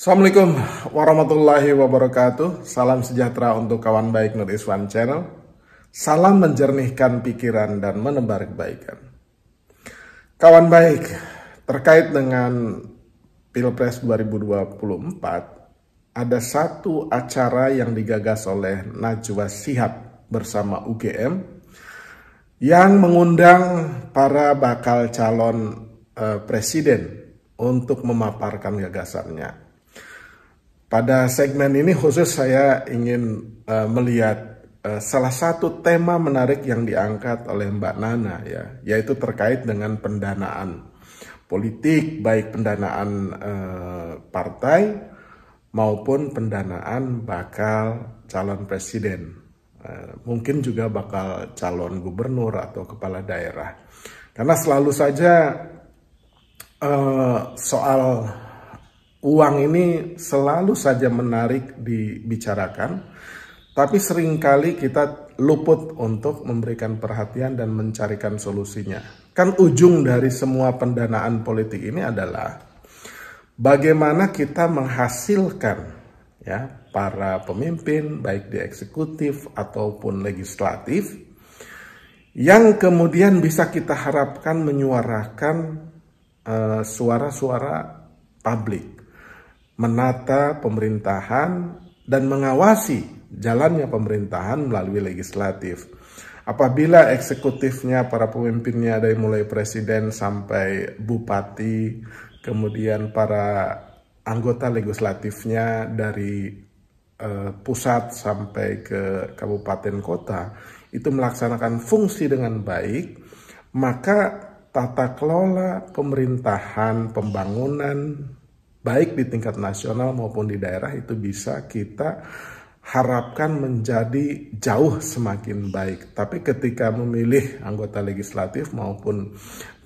Assalamualaikum warahmatullahi wabarakatuh. Salam sejahtera untuk kawan baik Nur Iswan Channel. Salam menjernihkan pikiran dan menebar kebaikan. Kawan baik, terkait dengan Pilpres 2024, ada satu acara yang digagas oleh Najwa Shihab bersama UGM yang mengundang para bakal calon presiden untuk memaparkan gagasannya. Pada segmen ini khusus saya ingin melihat salah satu tema menarik yang diangkat oleh Mbak Nana, yaitu terkait dengan pendanaan politik, baik pendanaan partai maupun pendanaan bakal calon presiden, mungkin juga bakal calon gubernur atau kepala daerah. Karena selalu saja soal uang ini selalu saja menarik dibicarakan, tapi seringkali kita luput untuk memberikan perhatian dan mencarikan solusinya. Kan ujung dari semua pendanaan politik ini adalah bagaimana kita menghasilkan para pemimpin baik di eksekutif ataupun legislatif yang kemudian bisa kita harapkan menyuarakan suara-suara publik, menata pemerintahan dan mengawasi jalannya pemerintahan melalui legislatif. Apabila eksekutifnya, para pemimpinnya dari mulai presiden sampai bupati, kemudian para anggota legislatifnya dari pusat sampai ke kabupaten kota, itu melaksanakan fungsi dengan baik, maka tata kelola pemerintahan, pembangunan, baik di tingkat nasional maupun di daerah itu bisa kita harapkan menjadi jauh semakin baik. Tapi ketika memilih anggota legislatif maupun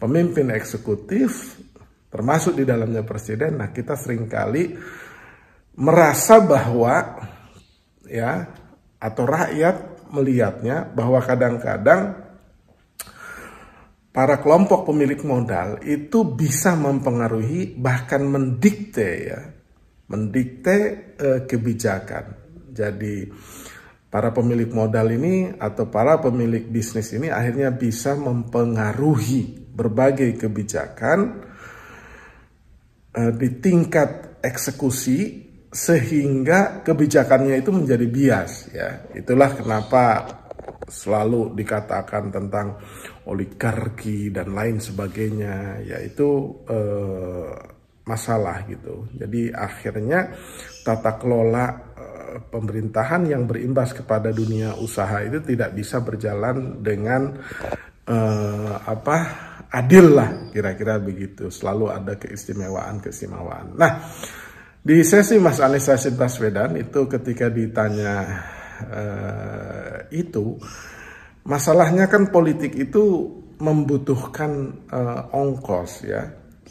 pemimpin eksekutif, termasuk di dalamnya presiden, nah kita seringkali merasa bahwa atau rakyat melihatnya bahwa kadang-kadang para kelompok pemilik modal itu bisa mempengaruhi bahkan mendikte kebijakan. Jadi para pemilik modal ini atau para pemilik bisnis ini akhirnya bisa mempengaruhi berbagai kebijakan di tingkat eksekusi sehingga kebijakannya itu menjadi bias. Itulah kenapa selalu dikatakan tentang oligarki dan lain sebagainya, yaitu masalah gitu. Jadi akhirnya tata kelola pemerintahan yang berimbas kepada dunia usaha itu tidak bisa berjalan dengan adil lah, kira-kira begitu. Selalu ada keistimewaan. Nah, di sesi Mas Anies Rashid Baswedan itu ketika ditanya itu, masalahnya kan politik itu membutuhkan ongkos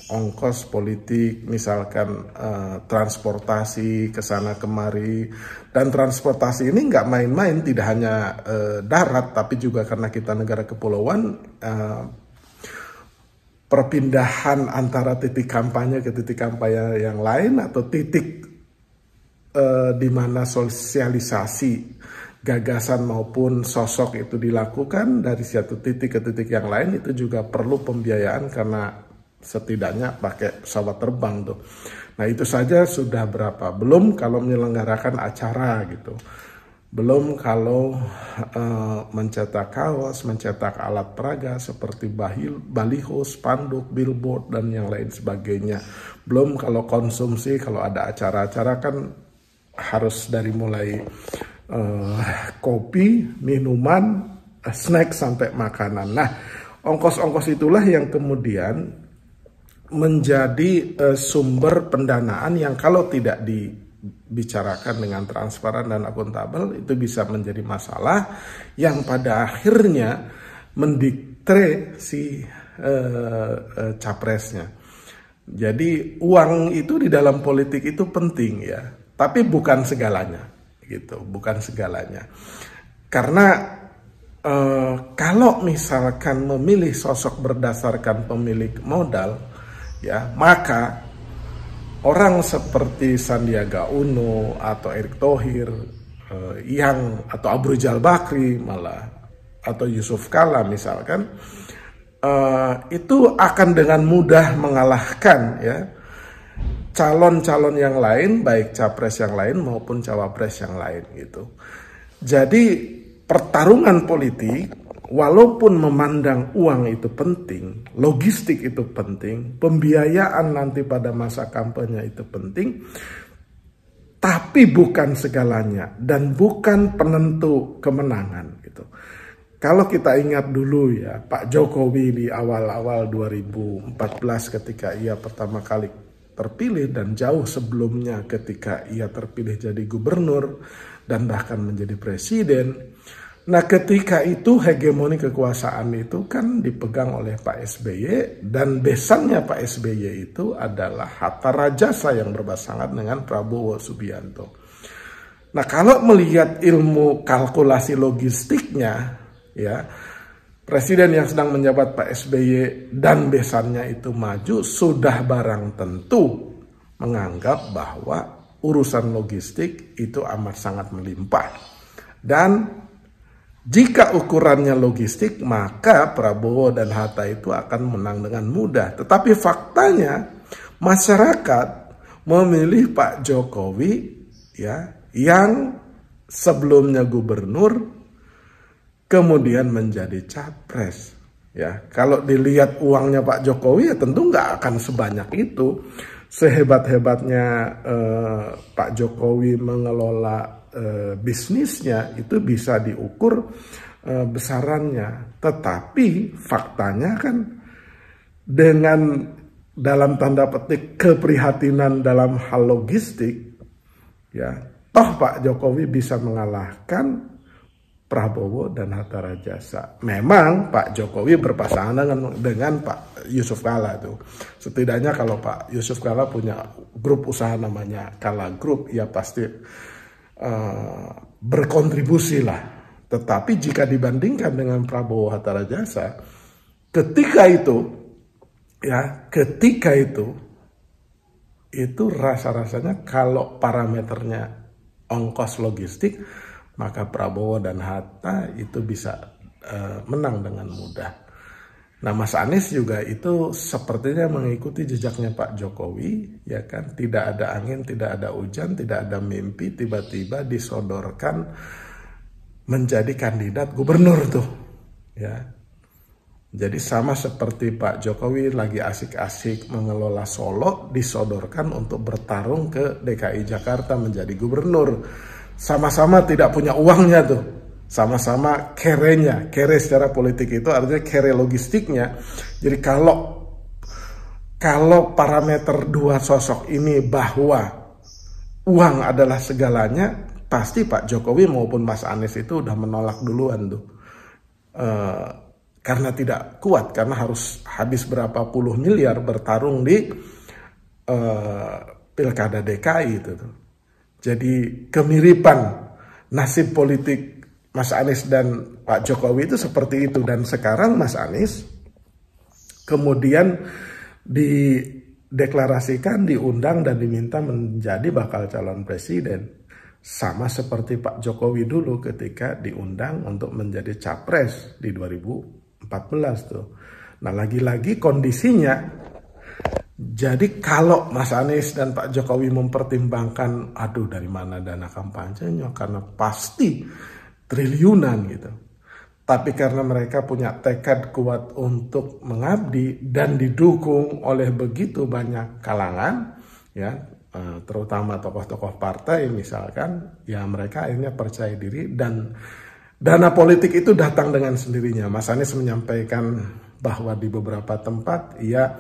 ongkos politik, misalkan transportasi ke sana kemari, dan transportasi ini nggak main-main, tidak hanya darat tapi juga karena kita negara kepulauan, perpindahan antara titik kampanye ke titik kampanye yang lain atau titik di mana sosialisasi gagasan maupun sosok itu dilakukan dari satu titik ke titik yang lain, itu juga perlu pembiayaan karena setidaknya pakai pesawat terbang tuh. Nah itu saja sudah berapa, belum kalau menyelenggarakan acara gitu, belum kalau mencetak kaos, mencetak alat peraga seperti baliho, spanduk, billboard dan yang lain sebagainya, belum kalau konsumsi, kalau ada acara-acara kan harus dari mulai kopi, minuman, snack sampai makanan. Nah, ongkos-ongkos itulah yang kemudian menjadi sumber pendanaan yang kalau tidak dibicarakan dengan transparan dan akuntabel itu bisa menjadi masalah yang pada akhirnya mendikte si capresnya. Jadi uang itu di dalam politik itu penting tapi bukan segalanya gitu, bukan segalanya. Karena kalau misalkan memilih sosok berdasarkan pemilik modal, maka orang seperti Sandiaga Uno atau Erick Thohir atau Abu Rizal Bakri malah atau Yusuf Kala misalkan itu akan dengan mudah mengalahkan ya calon-calon yang lain, baik capres yang lain maupun cawapres yang lain gitu. Jadi pertarungan politik, walaupun memandang uang itu penting, logistik itu penting, pembiayaan nanti pada masa kampanye itu penting, tapi bukan segalanya dan bukan penentu kemenangan gitu. Kalau kita ingat dulu ya, Pak Jokowi di awal-awal 2014 ketika ia pertama kali terpilih dan jauh sebelumnya ketika ia terpilih jadi gubernur dan bahkan menjadi presiden. Nah ketika itu hegemoni kekuasaan itu kan dipegang oleh Pak SBY dan besannya Pak SBY itu adalah Hatta Rajasa yang berpasangan dengan Prabowo Subianto. Nah kalau melihat ilmu kalkulasi logistiknya ya, Presiden yang sedang menjabat Pak SBY dan besannya itu maju sudah barang tentu menganggap bahwa urusan logistik itu amat sangat melimpah. Dan jika ukurannya logistik maka Prabowo dan Hatta itu akan menang dengan mudah. Tetapi faktanya masyarakat memilih Pak Jokowi ya yang sebelumnya gubernur kemudian menjadi capres ya. Kalau dilihat uangnya Pak Jokowi ya tentu nggak akan sebanyak itu. Sehebat-hebatnya Pak Jokowi mengelola bisnisnya itu bisa diukur besarannya. Tetapi faktanya kan dengan dalam tanda petik keprihatinan dalam hal logistik ya, toh Pak Jokowi bisa mengalahkan Prabowo dan Hatta Rajasa. Memang Pak Jokowi berpasangan dengan Pak Yusuf Kala itu. Setidaknya kalau Pak Yusuf Kala punya grup usaha namanya Kala Group, ya pasti berkontribusi lah. Tetapi jika dibandingkan dengan Prabowo Hatta Rajasa, ketika itu rasa-rasanya kalau parameternya ongkos logistik, maka Prabowo dan Hatta itu bisa menang dengan mudah. Nah Mas Anies juga itu sepertinya mengikuti jejaknya Pak Jokowi, ya kan? Tidak ada angin, tidak ada hujan, tidak ada mimpi, tiba-tiba disodorkan menjadi kandidat gubernur tuh, ya. Jadi sama seperti Pak Jokowi lagi asik-asik mengelola Solo, disodorkan untuk bertarung ke DKI Jakarta menjadi gubernur. Sama-sama tidak punya uangnya tuh, sama-sama kere secara politik itu artinya kere logistiknya. Jadi kalau parameter dua sosok ini bahwa uang adalah segalanya, pasti Pak Jokowi maupun Mas Anies itu udah menolak duluan tuh, karena tidak kuat, karena harus habis berapa puluh miliar bertarung di pilkada DKI itu tuh. Jadi kemiripan nasib politik Mas Anies dan Pak Jokowi itu seperti itu. Dan sekarang Mas Anies kemudian dideklarasikan, diundang dan diminta menjadi bakal calon presiden. Sama seperti Pak Jokowi dulu ketika diundang untuk menjadi capres di 2014 tuh. Nah lagi-lagi kondisinya, jadi kalau Mas Anies dan Pak Jokowi mempertimbangkan, aduh dari mana dana kampanyenya, karena pasti triliunan gitu. Tapi karena mereka punya tekad kuat untuk mengabdi dan didukung oleh begitu banyak kalangan, ya terutama tokoh-tokoh partai misalkan, ya mereka akhirnya percaya diri dan dana politik itu datang dengan sendirinya. Mas Anies menyampaikan bahwa di beberapa tempat ia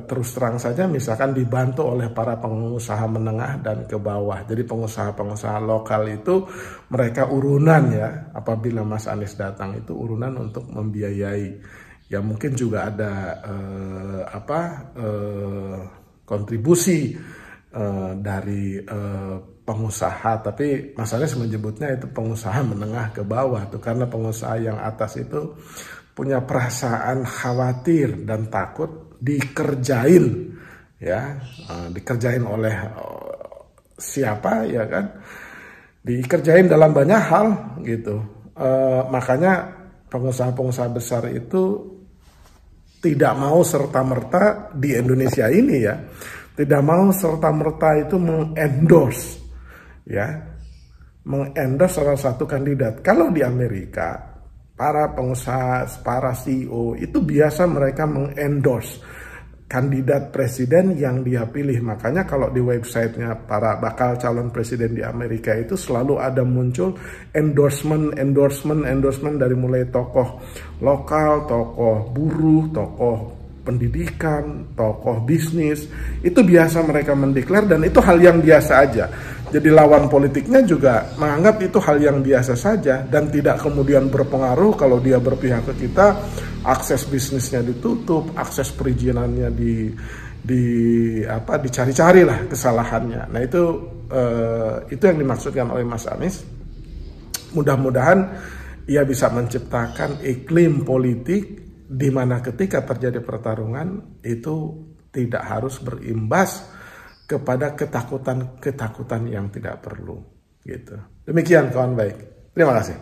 terus terang saja misalkan dibantu oleh para pengusaha menengah dan ke bawah. Jadi pengusaha-pengusaha lokal itu mereka urunan ya, apabila Mas Anies datang itu urunan untuk membiayai. Ya mungkin juga ada kontribusi dari pengusaha, tapi Mas Anies menyebutnya itu pengusaha menengah ke bawah tuh, karena pengusaha yang atas itu punya perasaan khawatir dan takut dikerjain, ya, dikerjain oleh siapa, ya kan, dikerjain dalam banyak hal gitu. Makanya pengusaha-pengusaha besar itu tidak mau serta-merta di Indonesia ini, ya, tidak mau serta-merta itu mengendorse, ya, mengendorse salah satu kandidat. Kalau di Amerika, para pengusaha, para CEO itu biasa mereka mengendorse kandidat presiden yang dia pilih. Makanya kalau di websitenya para bakal calon presiden di Amerika itu selalu ada muncul endorsement dari mulai tokoh lokal, tokoh buruh, tokoh pendidikan, tokoh bisnis. Itu biasa mereka mendeklar, dan itu hal yang biasa aja. Jadi lawan politiknya juga menganggap itu hal yang biasa saja dan tidak kemudian berpengaruh kalau dia berpihak ke kita, akses bisnisnya ditutup, akses perizinannya dicari-cari lah kesalahannya. Nah itu yang dimaksudkan oleh Mas Anies. Mudah-mudahan ia bisa menciptakan iklim politik di mana ketika terjadi pertarungan itu tidak harus berimbas kepada ketakutan yang tidak perlu gitu. Demikian kawan baik. Terima kasih.